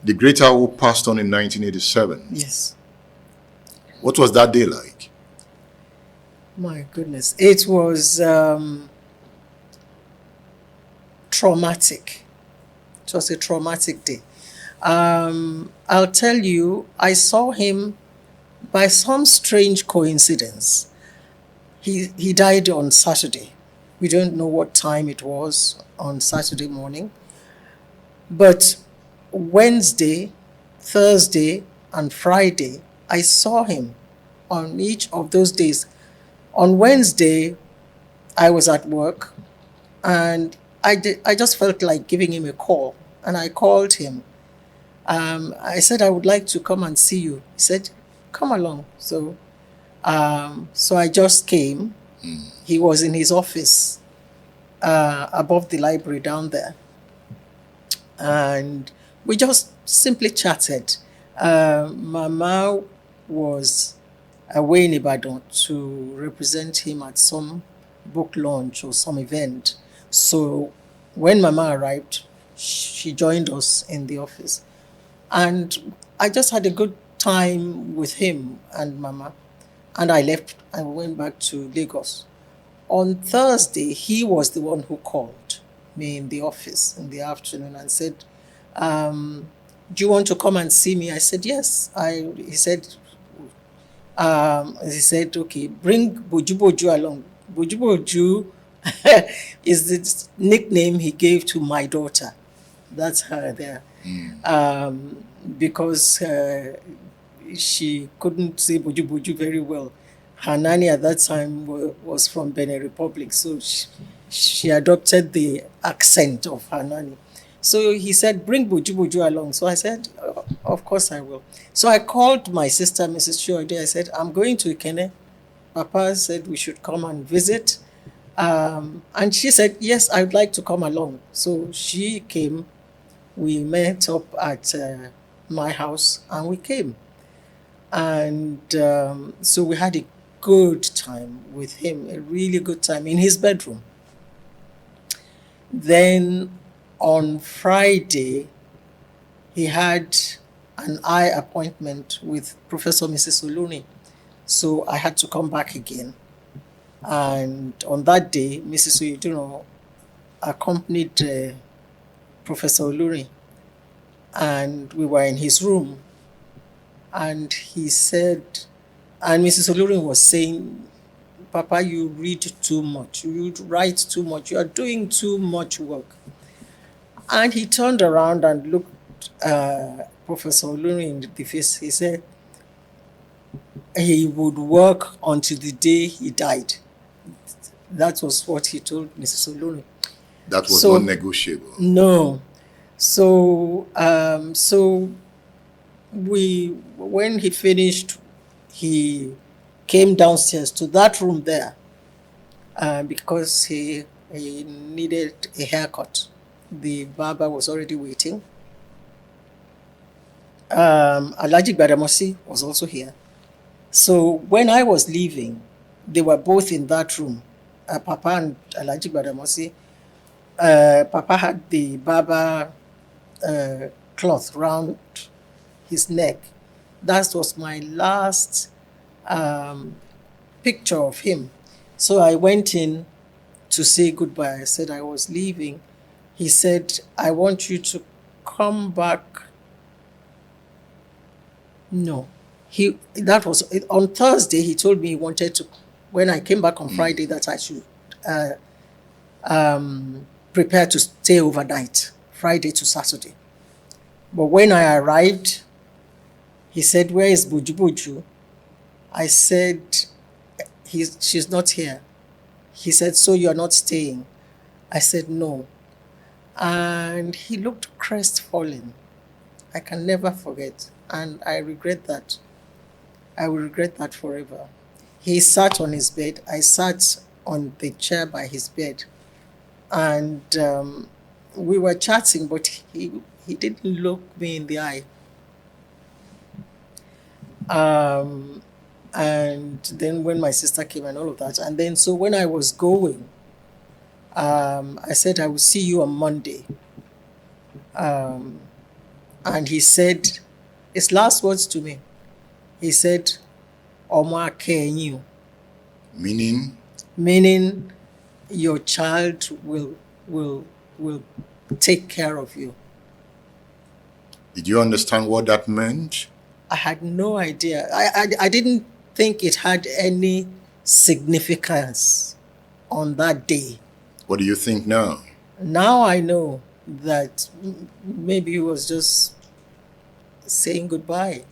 The great Awolowo passed on in 1987. Yes. What was that day like? My goodness. It was traumatic. It was a traumatic day. I'll tell you, I saw him by some strange coincidence. He died on Saturday. We don't know what time it was on Saturday morning. But Wednesday, Thursday, and Friday, I saw him on each of those days. On Wednesday, I was at work and I just felt like giving him a call. And I called him. I said, I would like to come and see you. He said, come along. So I just came. He was in his office above the library down there. And we just simply chatted. Mama was away in Ibadan to represent him at some book launch or some event. So when Mama arrived, she joined us in the office. And I just had a good time with him and Mama. And I left and went back to Lagos. On Thursday, he was the one who called me in the office in the afternoon and said, do you want to come and see me? I said, yes. He said, okay, bring Boju Boju along. Boju Boju is the nickname he gave to my daughter. That's her there. Because she couldn't say Boju Boju very well. Her nanny at that time was from Benin Republic, so she adopted the accent of her nanny. So he said, bring Boju Boju along. So I said, of course I will. So I called my sister, Mrs. Chiode. I said, I'm going to Ikene. Papa said we should come and visit. And she said, yes, I would like to come along. So she came. We met up at my house and we came. And so we had a good time with him, a really good time in his bedroom. Then on Friday, he had an eye appointment with Professor Mrs. Oluni. So I had to come back again. And on that day, Mrs. Oyeduno accompanied Professor Oluni. And we were in his room. And he said, and Mrs. Oluni was saying, Papa, you read too much. You write too much. You are doing too much work. And he turned around and looked Professor Oluni in the face. He said he would work until the day he died. That was what he told Mrs. Oluni. That was not negotiable. No. So, when he finished, he came downstairs to that room there because he needed a haircut. The barber was already waiting. Alhaji Gbadamosi was also here. So when I was leaving, they were both in that room, Papa and Alhaji Gbadamosi. Papa had the barber cloth round his neck. That was my last picture of him. So I went in to say goodbye. I said I was leaving. He said, I want you to come back. No. That was on Thursday. He told me he wanted to, when I came back on Friday, that I should prepare to stay overnight, Friday to Saturday. But when I arrived, he said, where is Boju Boju? I said, she's not here. He said, so you're not staying? I said, no. And he looked crestfallen. I can never forget. And I regret that. I will regret that forever. He sat on his bed. I sat on the chair by his bed. And we were chatting, but he didn't look me in the eye. And then when my sister came and all of that. And then so when I was going, I said, I will see you on Monday. And he said, his last words to me, he said, Omo akenyu, Meaning, meaning your child will take care of you. did you understand what that meant? I had no idea. I didn't think it had any significance on that day. What do you think now? Now I know that maybe he was just saying goodbye.